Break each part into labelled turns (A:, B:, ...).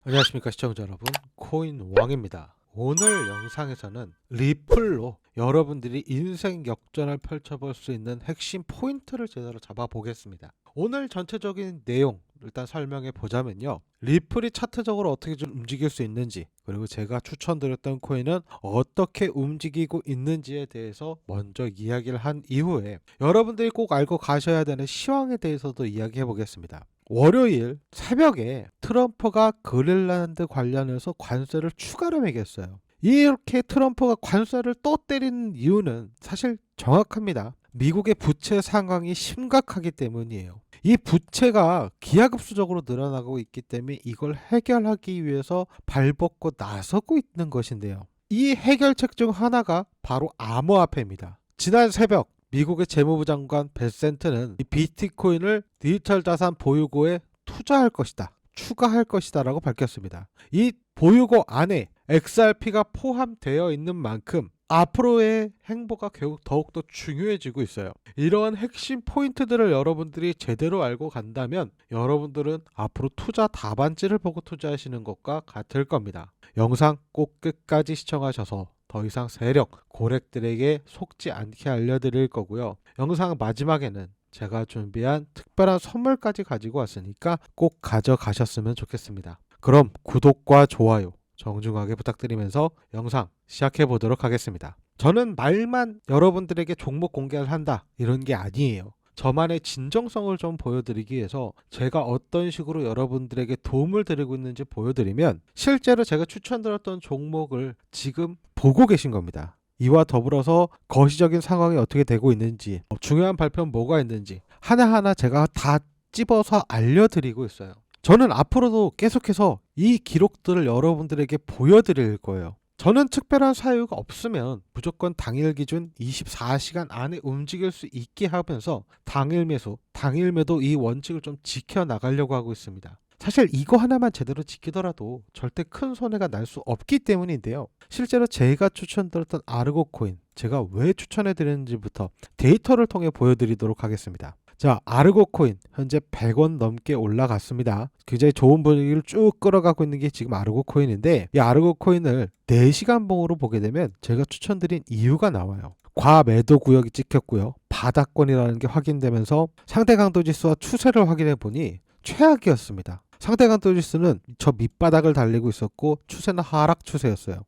A: 안녕하십니까 시청자 여러분, 코인왕입니다. 오늘 영상에서는 리플로 여러분들이 인생 역전을 펼쳐볼 수 있는 핵심 포인트를 제대로 잡아보겠습니다. 오늘 전체적인 내용 일단 설명해 보자면요, 리플이 차트적으로 어떻게 좀 움직일 수 있는지, 그리고 제가 추천드렸던 코인은 어떻게 움직이고 있는지에 대해서 먼저 이야기를 한 이후에 여러분들이 꼭 알고 가셔야 되는 시황에 대해서도 이야기해 보겠습니다. 월요일 새벽에 트럼프가 그린란드 관련해서 관세를 추가로 매겼어요. 이렇게 트럼프가 관세를 또 때리는 이유는 사실 정확합니다. 미국의 부채 상황이 심각하기 때문이에요. 이 부채가 기하급수적으로 늘어나고 있기 때문에 이걸 해결하기 위해서 발벗고 나서고 있는 것인데요. 이 해결책 중 하나가 바로 암호화폐입니다. 지난 새벽 미국의 재무부 장관 벳센트는 이 비트코인을 디지털 자산 보유고에 투자할 것이다, 추가할 것이다 라고 밝혔습니다. 이 보유고 안에 XRP가 포함되어 있는 만큼 앞으로의 행보가 더욱더 중요해지고 있어요. 이러한 핵심 포인트들을 여러분들이 제대로 알고 간다면 여러분들은 앞으로 투자 답안지를 보고 투자하시는 것과 같을 겁니다. 영상 꼭 끝까지 시청하셔서 더 이상 세력, 고렉들에게 속지 않게 알려드릴 거고요. 영상 마지막에는 제가 준비한 특별한 선물까지 가지고 왔으니까 꼭 가져가셨으면 좋겠습니다. 그럼 구독과 좋아요 정중하게 부탁드리면서 영상 시작해 보도록 하겠습니다. 저는 말만 여러분들에게 종목 공개를 한다 이런 게 아니에요. 저만의 진정성을 좀 보여드리기 위해서 제가 어떤 식으로 여러분들에게 도움을 드리고 있는지 보여드리면, 실제로 제가 추천드렸던 종목을 지금 보고 계신 겁니다. 이와 더불어서 거시적인 상황이 어떻게 되고 있는지, 중요한 발표는 뭐가 있는지 하나하나 제가 다 찝어서 알려드리고 있어요. 저는 앞으로도 계속해서 이 기록들을 여러분들에게 보여드릴 거예요. 저는 특별한 사유가 없으면 무조건 당일 기준 24시간 안에 움직일 수 있게 하면서 당일 매수, 당일 매도 이 원칙을 좀 지켜나가려고 하고 있습니다. 사실 이거 하나만 제대로 지키더라도 절대 큰 손해가 날 수 없기 때문인데요. 실제로 제가 추천드렸던 아르고 코인, 제가 왜 추천해 드렸는지부터 데이터를 통해 보여드리도록 하겠습니다. 자, 아르고 코인 현재 100원 넘게 올라갔습니다. 굉장히 좋은 분위기를 쭉 끌어가고 있는 게 지금 아르고 코인인데, 이 아르고 코인을 4시간 봉으로 보게 되면 제가 추천드린 이유가 나와요. 과매도 구역이 찍혔고요, 바닥권이라는 게 확인되면서 상대 강도 지수와 추세를 확인해 보니 최악이었습니다. 상대 강도 지수는 저 밑바닥을 달리고 있었고 추세는 하락 추세였어요.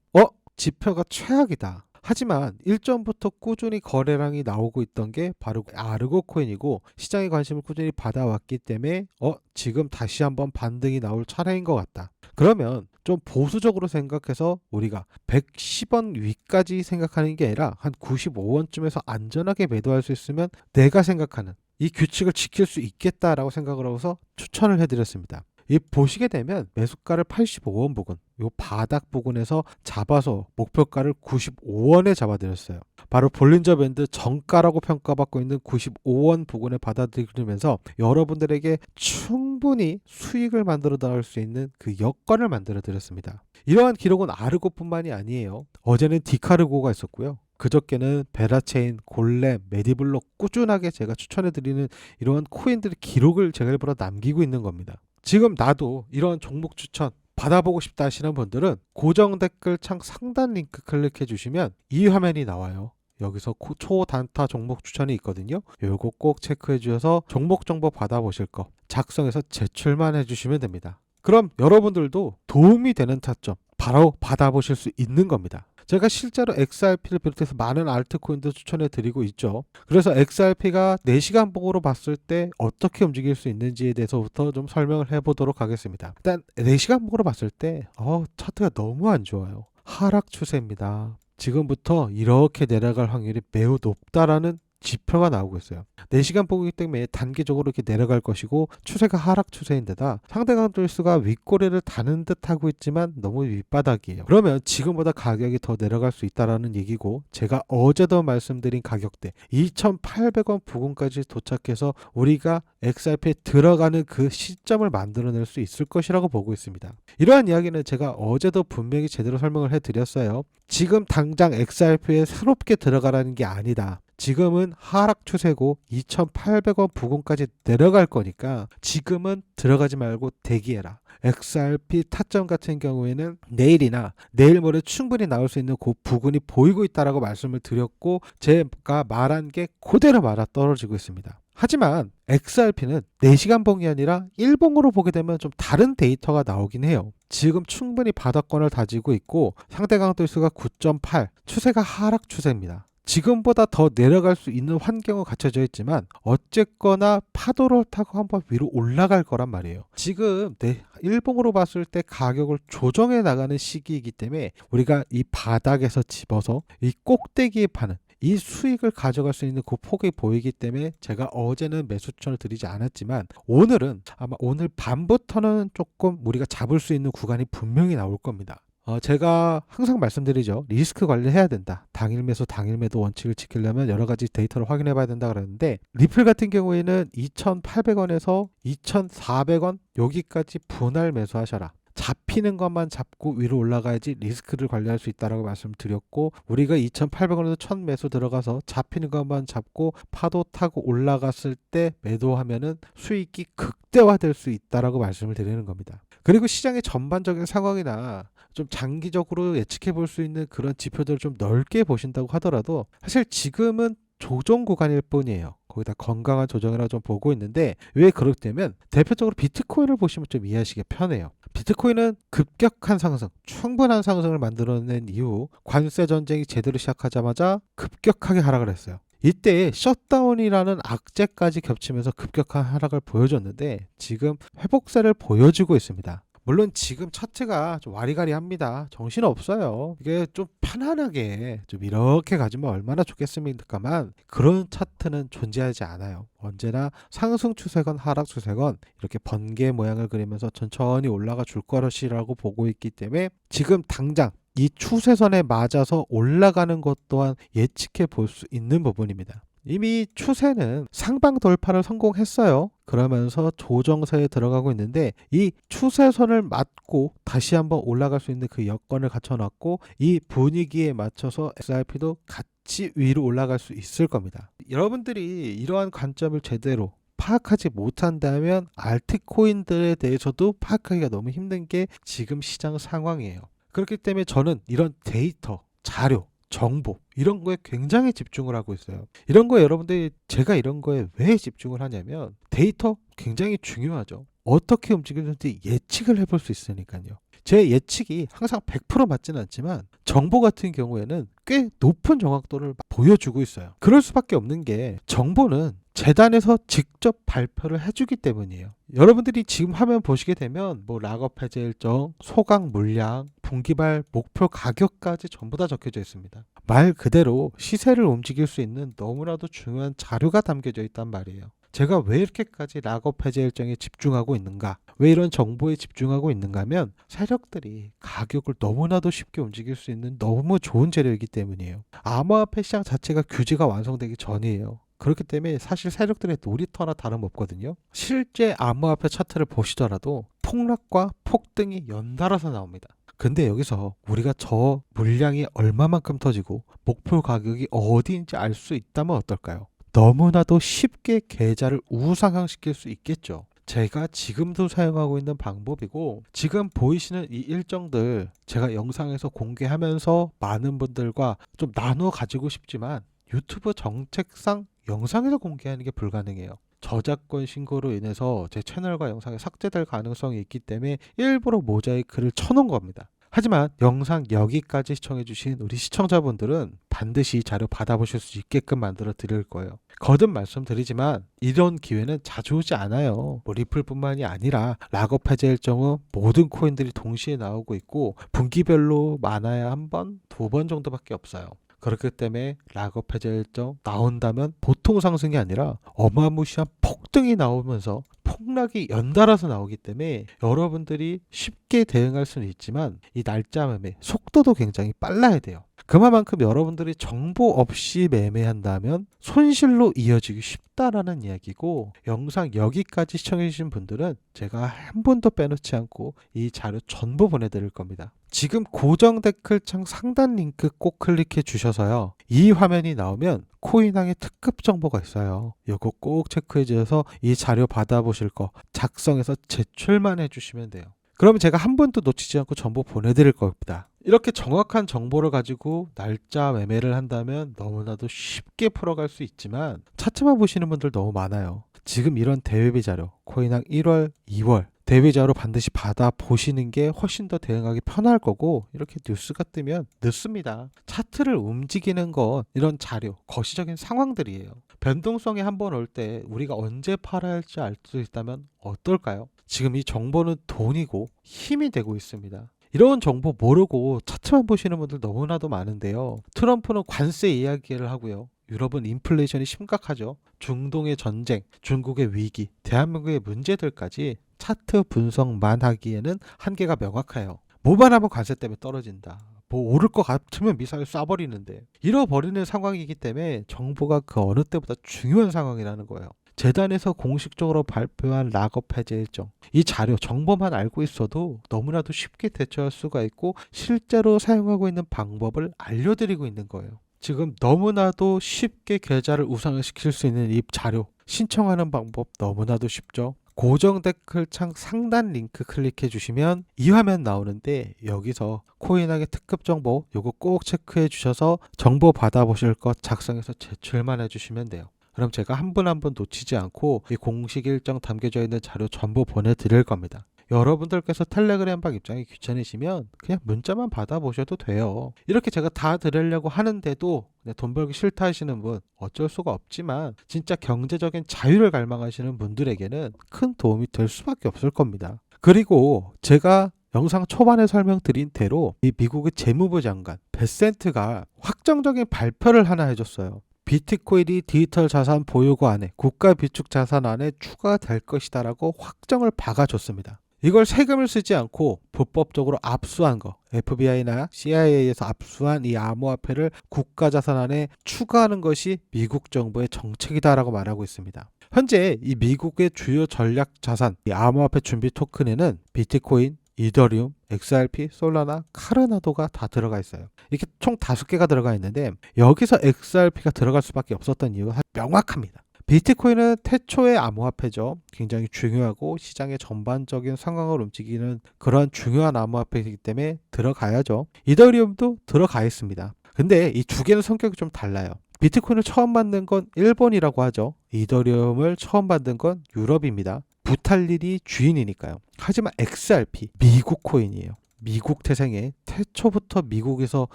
A: 지표가 최악이다. 하지만 일전부터 꾸준히 거래량이 나오고 있던 게 바로 아르고 코인이고, 시장의 관심을 꾸준히 받아왔기 때문에 지금 다시 한번 반등이 나올 차례인 것 같다. 그러면 좀 보수적으로 생각해서 우리가 110원 위까지 생각하는 게 아니라 한 95원쯤에서 안전하게 매도할 수 있으면 내가 생각하는 이 규칙을 지킬 수 있겠다라고 생각을 하고서 추천을 해드렸습니다. 이 보시게 되면 매수가를 85원 부근, 요 바닥 부근에서 잡아서 목표가를 95원에 잡아드렸어요. 바로 볼린저 밴드 정가라고 평가받고 있는 95원 부근에 받아들이면서 여러분들에게 충분히 수익을 만들어 나갈 수 있는 그 여건을 만들어 드렸습니다. 이러한 기록은 아르고뿐만이 아니에요. 어제는 디카르고가 있었고요. 그저께는 베라체인, 골렘, 메디블록 꾸준하게 제가 추천해드리는 이러한 코인들의 기록을 제가 일부러 남기고 있는 겁니다. 지금 나도 이런 종목 추천 받아보고 싶다 하시는 분들은 고정 댓글 창 상단 링크 클릭해 주시면 이 화면이 나와요. 여기서 초단타 종목 추천이 있거든요. 요거 꼭 체크해 주셔서 종목 정보 받아보실 거 작성해서 제출만 해주시면 됩니다. 그럼 여러분들도 도움이 되는 타점 바로 받아보실 수 있는 겁니다. 제가 실제로 XRP를 비롯해서 많은 알트코인도 추천해 드리고 있죠. 그래서 XRP가 4시간 봉으로 봤을 때 어떻게 움직일 수 있는지에 대해서부터 좀 설명을 해보도록 하겠습니다. 일단 4시간 봉으로 봤을 때 차트가 너무 안 좋아요. 하락 추세입니다. 지금부터 이렇게 내려갈 확률이 매우 높다라는 지표가 나오고 있어요. 4시간 보기 때문에 단기적으로 이렇게 내려갈 것이고 추세가 하락 추세인데다 상대 강도 지수가 윗꼬리를 다는 듯 하고 있지만 너무 윗바닥이에요. 그러면 지금보다 가격이 더 내려갈 수 있다라는 얘기고, 제가 어제도 말씀드린 가격대 2,800원 부근까지 도착해서 우리가 XRP에 들어가는 그 시점을 만들어낼 수 있을 것이라고 보고 있습니다. 이러한 이야기는 제가 어제도 분명히 제대로 설명을 해드렸어요. 지금 당장 XRP에 새롭게 들어가라는 게 아니다. 지금은 하락 추세고 2,800원 부근까지 내려갈 거니까 지금은 들어가지 말고 대기해라. XRP 타점 같은 경우에는 내일이나 내일 모레 충분히 나올 수 있는 그 부근이 보이고 있다라고 말씀을 드렸고 제가 말한 게 그대로 맞아 떨어지고 있습니다. 하지만 XRP는 4시간 봉이 아니라 1봉으로 보게 되면 좀 다른 데이터가 나오긴 해요. 지금 충분히 바닥권을 다지고 있고 상대 강도수가 9.8, 추세가 하락 추세입니다. 지금보다 더 내려갈 수 있는 환경은 갖춰져 있지만 어쨌거나 파도를 타고 한번 위로 올라갈 거란 말이에요. 지금 일봉으로 봤을 때 가격을 조정해 나가는 시기이기 때문에 우리가 이 바닥에서 집어서 이 꼭대기에 파는 이 수익을 가져갈 수 있는 그 폭이 보이기 때문에 제가 어제는 매수 추천을 드리지 않았지만 오늘은 아마 오늘 밤부터는 조금 우리가 잡을 수 있는 구간이 분명히 나올 겁니다. 제가 항상 말씀드리죠. 리스크 관리를 해야 된다. 당일 매수, 당일 매도 원칙을 지키려면 여러 가지 데이터를 확인해 봐야 된다 그러는데 리플 같은 경우에는 2,800원에서 2,400원 여기까지 분할 매수하셔라. 잡히는 것만 잡고 위로 올라가야지 리스크를 관리할 수 있다라고 말씀드렸고 우리가 2,800원에서 1,000 매수 들어가서 잡히는 것만 잡고 파도 타고 올라갔을 때 매도하면은 수익이 극대화될 수 있다라고 말씀을 드리는 겁니다. 그리고 시장의 전반적인 상황이나 좀 장기적으로 예측해 볼 수 있는 그런 지표들을 좀 넓게 보신다고 하더라도 사실 지금은 조정 구간일 뿐이에요. 거기다 건강한 조정이라고 좀 보고 있는데 왜 그렇다면 대표적으로 비트코인을 보시면 좀 이해하시기 편해요. 비트코인은 급격한 상승, 충분한 상승을 만들어낸 이후 관세 전쟁이 제대로 시작하자마자 급격하게 하락을 했어요. 이때 셧다운이라는 악재까지 겹치면서 급격한 하락을 보여줬는데 지금 회복세를 보여주고 있습니다. 물론 지금 차트가 좀 와리가리합니다. 정신없어요. 이게 좀 편안하게 좀 이렇게 가지면 얼마나 좋겠습니까만 그런 차트는 존재하지 않아요. 언제나 상승 추세건 하락 추세건 이렇게 번개 모양을 그리면서 천천히 올라가 줄 것이라고 보고 있기 때문에 지금 당장 이 추세선에 맞아서 올라가는 것 또한 예측해 볼 수 있는 부분입니다. 이미 추세는 상방 돌파를 성공했어요. 그러면서 조정세에 들어가고 있는데 이 추세선을 맞고 다시 한번 올라갈 수 있는 그 여건을 갖춰놨고 이 분위기에 맞춰서 XRP도 같이 위로 올라갈 수 있을 겁니다. 여러분들이 이러한 관점을 제대로 파악하지 못한다면 알트코인들에 대해서도 파악하기가 너무 힘든 게 지금 시장 상황이에요. 그렇기 때문에 저는 이런 데이터, 자료, 정보 이런 거에 굉장히 집중을 하고 있어요. 이런 거에 여러분들이 제가 이런 거에 왜 집중을 하냐면 데이터 굉장히 중요하죠. 어떻게 움직이는지 예측을 해볼 수 있으니까요. 제 예측이 항상 100% 맞지는 않지만 정보 같은 경우에는 꽤 높은 정확도를 보여주고 있어요. 그럴 수밖에 없는 게 정보는 재단에서 직접 발표를 해주기 때문이에요. 여러분들이 지금 화면 보시게 되면 뭐 락업 해제 일정, 소강 물량, 분기발 목표 가격까지 전부 다 적혀져 있습니다. 말 그대로 시세를 움직일 수 있는 너무나도 중요한 자료가 담겨져 있단 말이에요. 제가 왜 이렇게까지 락업 해제 일정에 집중하고 있는가? 왜 이런 정보에 집중하고 있는가 하면 세력들이 가격을 너무나도 쉽게 움직일 수 있는 너무 좋은 재료이기 때문이에요. 암호화폐 시장 자체가 규제가 완성되기 전이에요. 그렇기 때문에 사실 세력들의 놀이터나 다름없거든요. 실제 암호화폐 차트를 보시더라도 폭락과 폭등이 연달아서 나옵니다. 근데 여기서 우리가 저 물량이 얼마만큼 터지고 목표 가격이 어디인지 알 수 있다면 어떨까요? 너무나도 쉽게 계좌를 우상향시킬 수 있겠죠. 제가 지금도 사용하고 있는 방법이고 지금 보이시는 이 일정들 제가 영상에서 공개하면서 많은 분들과 좀 나눠 가지고 싶지만 유튜브 정책상 영상에서 공개하는 게 불가능해요. 저작권 신고로 인해서 제 채널과 영상이 삭제될 가능성이 있기 때문에 일부러 모자이크를 쳐놓은 겁니다. 하지만 영상 여기까지 시청해주신 우리 시청자분들은 반드시 이 자료 받아보실 수 있게끔 만들어 드릴 거예요. 거듭 말씀드리지만 이런 기회는 자주 오지 않아요. 뭐 리플뿐만이 아니라 락업 해제 일정은 모든 코인들이 동시에 나오고 있고 분기별로 많아야 한 번, 2번 정도밖에 없어요. 그렇기 때문에 락업 해제 일정 나온다면 보통 상승이 아니라 어마무시한 폭등이 나오면서 폭락이 연달아서 나오기 때문에 여러분들이 쉽게 대응할 수는 있지만 이 날짜 매매 속도도 굉장히 빨라야 돼요. 그만큼 여러분들이 정보 없이 매매한다면 손실로 이어지기 쉽다라는 이야기고, 영상 여기까지 시청해 주신 분들은 제가 한 번도 빼놓지 않고 이 자료 전부 보내드릴 겁니다. 지금 고정 댓글창 상단 링크 꼭 클릭해 주셔서요, 이 화면이 나오면 코인왕의 특급 정보가 있어요. 이거 꼭 체크해 주셔서 이 자료 받아보실 거 작성해서 제출만 해주시면 돼요. 그러면 제가 한 번도 놓치지 않고 전부 보내드릴 겁니다. 이렇게 정확한 정보를 가지고 날짜 매매를 한다면 너무나도 쉽게 풀어갈 수 있지만 차트만 보시는 분들 너무 많아요. 지금 이런 대외비 자료, 코인왕 1월, 2월 대외비 자료 반드시 받아 보시는 게 훨씬 더 대응하기 편할 거고, 이렇게 뉴스가 뜨면 늦습니다. 차트를 움직이는 건 이런 자료, 거시적인 상황들이에요. 변동성이 한번 올 때 우리가 언제 팔아야 할지 알 수 있다면 어떨까요? 지금 이 정보는 돈이고 힘이 되고 있습니다. 이런 정보 모르고 차트만 보시는 분들 너무나도 많은데요. 트럼프는 관세 이야기를 하고요. 유럽은 인플레이션이 심각하죠. 중동의 전쟁, 중국의 위기, 대한민국의 문제들까지 차트 분석만 하기에는 한계가 명확해요. 뭐만 하면 관세 때문에 떨어진다, 뭐 오를 것 같으면 미사일 쏴버리는데, 잃어버리는 상황이기 때문에 정보가 그 어느 때보다 중요한 상황이라는 거예요. 재단에서 공식적으로 발표한 락업 해제 일정, 이 자료 정보만 알고 있어도 너무나도 쉽게 대처할 수가 있고 실제로 사용하고 있는 방법을 알려드리고 있는 거예요. 지금 너무나도 쉽게 계좌를 우상을 시킬 수 있는 이 자료 신청하는 방법 너무나도 쉽죠. 고정 댓글창 상단 링크 클릭해 주시면 이 화면 나오는데, 여기서 코인왕의 특급 정보 요거 꼭 체크해 주셔서 정보 받아보실 것 작성해서 제출만 해주시면 돼요. 그럼 제가 한 분 한 분 놓치지 않고 이 공식 일정 담겨져 있는 자료 전부 보내드릴 겁니다. 여러분들께서 텔레그램방 입장이 귀찮으시면 그냥 문자만 받아보셔도 돼요. 이렇게 제가 다 드리려고 하는데도 돈 벌기 싫다 하시는 분 어쩔 수가 없지만, 진짜 경제적인 자유를 갈망하시는 분들에게는 큰 도움이 될 수밖에 없을 겁니다. 그리고 제가 영상 초반에 설명드린 대로 이 미국의 재무부 장관 베센트가 확정적인 발표를 하나 해줬어요. 비트코인이 디지털 자산 보유고안에 국가 비축 자산안에 추가될 것이다 라고 확정을 박아줬습니다. 이걸 세금을 쓰지 않고 불법적으로 압수한 거, FBI나 CIA에서 압수한 이 암호화폐를 국가자산안에 추가하는 것이 미국 정부의 정책이다라고 말하고 있습니다. 현재 이 미국의 주요 전략 자산, 이 암호화폐 준비 토큰에는 비트코인, 이더리움, XRP, 솔라나, 카르나도가 다 들어가 있어요. 이렇게 총 5개가 들어가 있는데 여기서 XRP가 들어갈 수밖에 없었던 이유가 명확합니다. 비트코인은 태초의 암호화폐죠. 굉장히 중요하고 시장의 전반적인 상황을 움직이는 그런 중요한 암호화폐이기 때문에 들어가야죠. 이더리움도 들어가 있습니다. 근데 이 두 개는 성격이 좀 달라요. 비트코인을 처음 만든 건 일본이라고 하죠. 이더리움을 처음 만든 건 유럽입니다. 부탈린이 주인이니까요. 하지만 XRP, 미국 코인이에요. 미국 태생의 태초부터 미국에서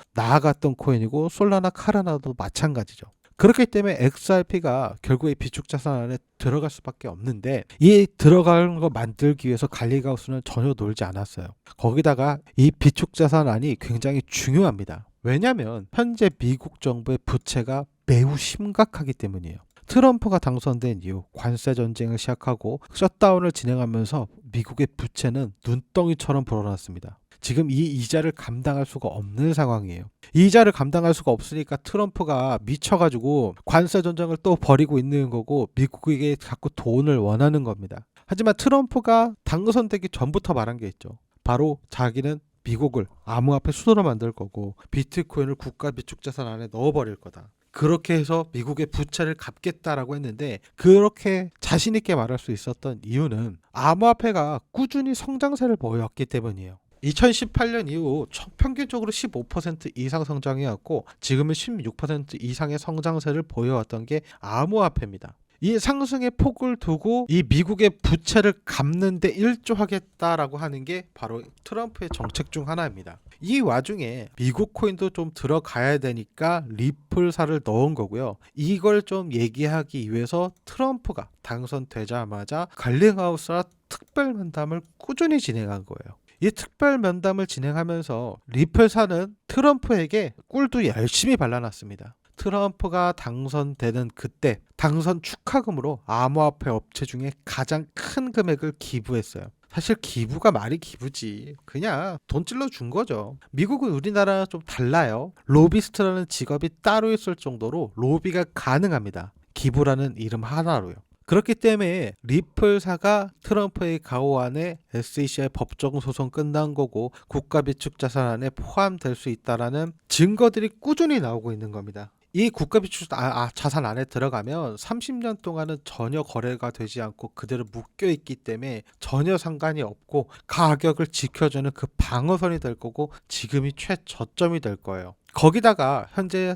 A: 나아갔던 코인이고, 솔라나 카르나도 마찬가지죠. 그렇기 때문에 XRP가 결국에 비축자산 안에 들어갈 수밖에 없는데, 이 들어가는 거 만들기 위해서 갈리가우스는 전혀 놀지 않았어요. 거기다가 이 비축자산안이 굉장히 중요합니다. 왜냐하면 현재 미국 정부의 부채가 매우 심각하기 때문이에요. 트럼프가 당선된 이후 관세 전쟁을 시작하고 셧다운을 진행하면서 미국의 부채는 눈덩이처럼 불어났습니다. 지금 이 이자를 감당할 수가 없는 상황이에요. 이 이자를 감당할 수가 없으니까 트럼프가 미쳐가지고 관세 전쟁을 또 벌이고 있는 거고, 미국에게 자꾸 돈을 원하는 겁니다. 하지만 트럼프가 당선되기 전부터 말한 게 있죠. 바로 자기는 미국을 암호화폐 수도로 만들 거고 비트코인을 국가 비축자산 안에 넣어버릴 거다. 그렇게 해서 미국의 부채를 갚겠다라고 했는데, 그렇게 자신 있게 말할 수 있었던 이유는 암호화폐가 꾸준히 성장세를 보였기 때문이에요. 2018년 이후 평균적으로 15% 이상 성장해왔고 지금은 16% 이상의 성장세를 보여왔던 게 암호화폐입니다. 이 상승의 폭을 두고 이 미국의 부채를 갚는데 일조하겠다라고 하는 게 바로 트럼프의 정책 중 하나입니다. 이 와중에 미국 코인도 좀 들어가야 되니까 리플사를 넣은 거고요. 이걸 좀 얘기하기 위해서 트럼프가 당선되자마자 갈링하우스와 특별 면담을 꾸준히 진행한 거예요. 이 특별 면담을 진행하면서 리플사는 트럼프에게 꿀도 열심히 발라놨습니다. 트럼프가 당선되는 그때 당선 축하금으로 암호화폐 업체 중에 가장 큰 금액을 기부했어요. 사실 기부가 말이 기부지. 그냥 돈 찔러 준 거죠. 미국은 우리나라랑 좀 달라요. 로비스트라는 직업이 따로 있을 정도로 로비가 가능합니다. 기부라는 이름 하나로요. 그렇기 때문에 리플사가 트럼프의 가호안에 SEC의 법정 소송 끝난 거고 국가 비축 자산안에 포함될 수 있다라는 증거들이 꾸준히 나오고 있는 겁니다. 이 국가 비축 자산 안에 들어가면 30년 동안은 전혀 거래가 되지 않고 그대로 묶여 있기 때문에 전혀 상관이 없고 가격을 지켜주는 그 방어선이 될 거고 지금이 최저점이 될 거예요. 거기다가 현재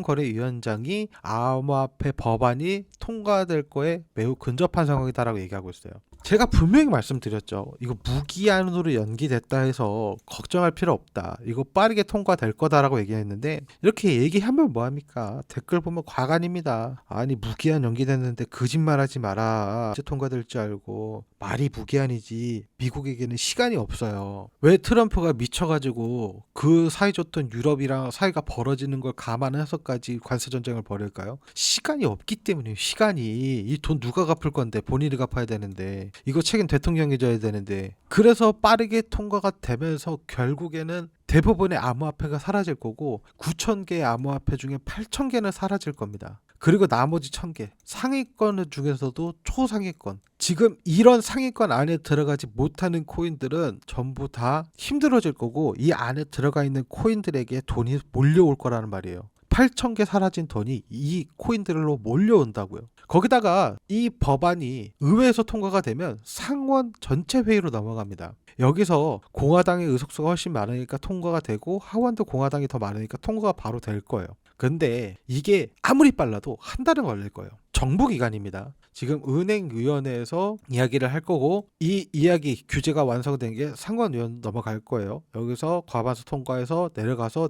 A: 선물상품거래위원장이 암호화폐 법안이 통과될 거에 매우 근접한 상황이다라고 얘기하고 있어요. 제가 분명히 말씀드렸죠. 이거 무기한으로 연기됐다 해서 걱정할 필요 없다. 이거 빠르게 통과될 거다라고 얘기했는데 이렇게 얘기하면 뭐합니까? 댓글 보면 과간입니다. 아니 무기한 연기됐는데 거짓말하지 마라. 언제 통과될 줄 알고. 말이 무기한이지 미국에게는 시간이 없어요. 왜 트럼프가 미쳐가지고 그 사이좋던 유럽이랑 사이가 벌어지는 걸 감안해서까지 관세 전쟁을 벌일까요? 시간이 없기 때문이에요. 시간이. 이 돈 누가 갚을 건데 본인이 갚아야 되는데 이거 책임 대통령이 져야 되는데 그래서 빠르게 통과가 되면서 결국에는 대부분의 암호화폐가 사라질 거고 9,000개의 암호화폐 중에 8,000개는 사라질 겁니다. 그리고 나머지 1,000개 상위권 중에서도 초상위권 지금 이런 상위권 안에 들어가지 못하는 코인들은 전부 다 힘들어질 거고 이 안에 들어가 있는 코인들에게 돈이 몰려올 거라는 말이에요. 8,000개 사라진 돈이 이 코인들로 몰려온다고요. 거기다가 이 법안이 의회에서 통과가 되면 상원 전체 회의로 넘어갑니다. 여기서 공화당의 의석수가 훨씬 많으니까 통과가 되고 하원도 공화당이 더 많으니까 통과가 바로 될 거예요. 근데 이게 아무리 빨라도 한 달은 걸릴 거예요. 정부기관입니다. 지금 은행위원회에서 이야기를 할 거고 이 이야기 규제가 완성된 게 상원의원 넘어갈 거예요. 여기서 과반수 통과해서 내려가서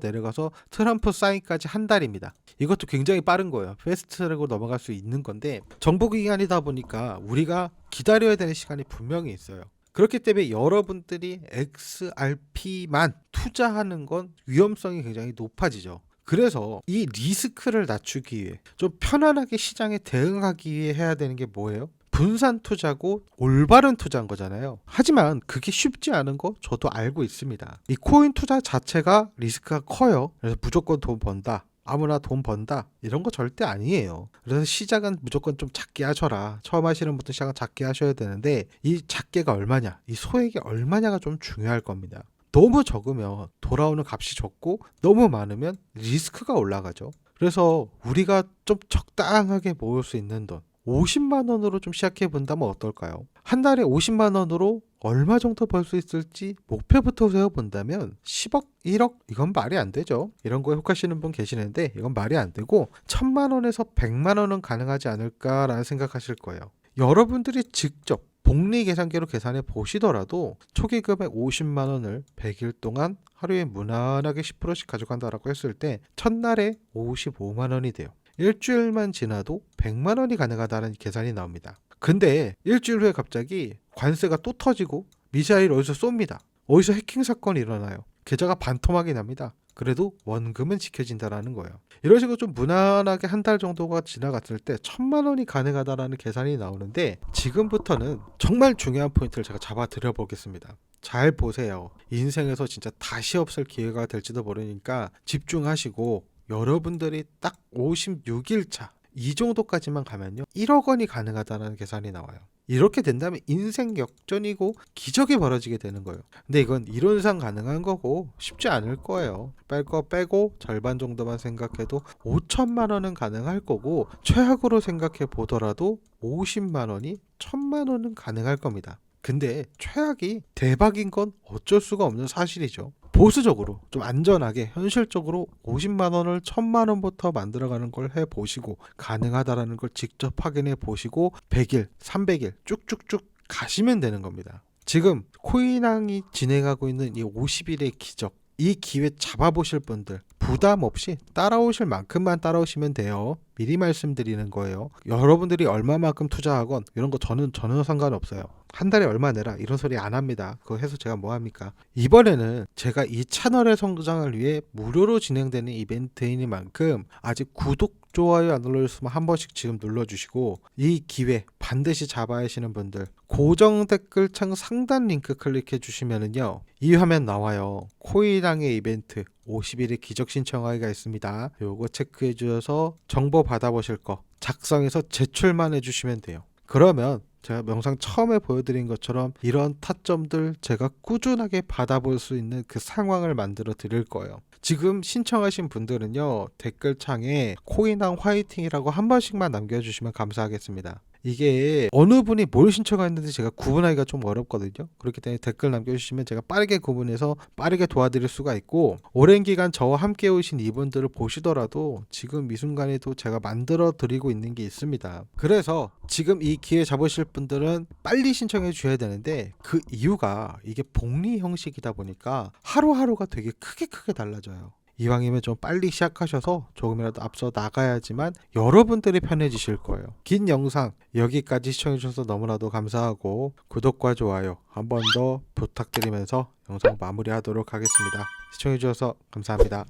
A: 트럼프 사인까지 한 달입니다. 이것도 굉장히 빠른 거예요. 패스트트랙으로 넘어갈 수 있는 건데 정부기관이다 보니까 우리가 기다려야 되는 시간이 분명히 있어요. 그렇기 때문에 여러분들이 XRP만 투자하는 건 위험성이 굉장히 높아지죠. 그래서 이 리스크를 낮추기 위해 좀 편안하게 시장에 대응하기 위해 해야 되는 게 뭐예요? 분산 투자고 올바른 투자인 거잖아요. 하지만 그게 쉽지 않은 거 저도 알고 있습니다. 이 코인 투자 자체가 리스크가 커요. 그래서 무조건 돈 번다. 아무나 돈 번다 이런 거 절대 아니에요. 그래서 시작은 무조건 좀 작게 하셔라. 처음 하시는 분들 시작은 작게 하셔야 되는데 이 작게가 얼마냐 이 소액이 얼마냐가 좀 중요할 겁니다. 너무 적으면 돌아오는 값이 적고 너무 많으면 리스크가 올라가죠. 그래서 우리가 좀 적당하게 모을 수 있는 돈 50만 원으로 좀 시작해 본다면 어떨까요? 한 달에 50만 원으로 얼마 정도 벌 수 있을지 목표부터 세워본다면 10억, 1억? 이건 말이 안 되죠. 이런 거에 혹하시는 분 계시는데 이건 말이 안 되고 1,000만 원에서 100만 원은 가능하지 않을까라는 생각하실 거예요. 여러분들이 직접 복리 계산기로 계산해 보시더라도 초기 금액 50만 원을 100일 동안 하루에 무난하게 10%씩 가져간다라고 했을 때 첫날에 55만 원이 돼요. 일주일만 지나도 100만 원이 가능하다는 계산이 나옵니다. 근데 일주일 후에 갑자기 관세가 또 터지고 미사일 어디서 쏩니다. 어디서 해킹 사건이 일어나요. 계좌가 반토막이 납니다. 그래도 원금은 지켜진다라는 거예요. 이런 식으로 좀 무난하게 한 달 정도가 지나갔을 때 1,000만 원이 가능하다라는 계산이 나오는데 지금부터는 정말 중요한 포인트를 제가 잡아 드려 보겠습니다. 잘 보세요. 인생에서 진짜 다시 없을 기회가 될지도 모르니까 집중하시고 여러분들이 딱 56일 차 이 정도까지만 가면요 1억 원이 가능하다는 계산이 나와요. 이렇게 된다면 인생 역전이고 기적이 벌어지게 되는 거예요. 근데 이건 이론상 가능한 거고 쉽지 않을 거예요. 뺄 거 빼고 절반 정도만 생각해도 5천만 원은 가능할 거고 최악으로 생각해 보더라도 50만 원이 1,000만 원은 가능할 겁니다. 근데 최악이 대박인 건 어쩔 수가 없는 사실이죠. 보수적으로 좀 안전하게 현실적으로 50만 원을 1,000만 원부터 만들어가는 걸 해보시고 가능하다라는 걸 직접 확인해 보시고 100일, 300일 쭉쭉쭉 가시면 되는 겁니다. 지금 코인왕이 진행하고 있는 이 50일의 기적 이 기회 잡아보실 분들 부담 없이 따라오실 만큼만 따라오시면 돼요. 미리 말씀드리는 거예요. 여러분들이 얼마만큼 투자하건 이런 거 저는 전혀 상관없어요. 한 달에 얼마 내라 이런 소리 안 합니다. 그거 해서 제가 뭐 합니까? 이번에는 제가 이 채널의 성장을 위해 무료로 진행되는 이벤트이니만큼 아직 구독, 좋아요 안 눌러주시면 한 번씩 지금 눌러주시고, 이 기회 반드시 잡아야 하시는 분들 고정 댓글창 상단 링크 클릭해 주시면은요, 이 화면 나와요. 코인왕의 이벤트 50일의 기적 신청하기가 있습니다. 요거 체크해 주셔서 정보 받아보실 거 작성해서 제출만 해주시면 돼요. 그러면 제가 영상 처음에 보여드린 것처럼 이런 타점들 제가 꾸준하게 받아볼 수 있는 그 상황을 만들어 드릴 거예요. 지금 신청하신 분들은요, 댓글창에 코인왕 화이팅이라고 한 번씩만 남겨주시면 감사하겠습니다. 이게 어느 분이 뭘 신청했는지 제가 구분하기가 좀 어렵거든요. 그렇기 때문에 댓글 남겨주시면 제가 빠르게 구분해서 빠르게 도와드릴 수가 있고, 오랜 기간 저와 함께 오신 이분들을 보시더라도 지금 이 순간에도 제가 만들어 드리고 있는 게 있습니다. 그래서 지금 이 기회 잡으실 분들은 빨리 신청해 주셔야 되는데, 그 이유가 이게 복리 형식이다 보니까 하루하루가 되게 크게 달라져요. 이왕이면 좀 빨리 시작하셔서 조금이라도 앞서 나가야지만 여러분들이 편해지실 거예요. 긴 영상 여기까지 시청해주셔서 너무나도 감사하고, 구독과 좋아요 한 번 더 부탁드리면서 영상 마무리하도록 하겠습니다. 시청해주셔서 감사합니다.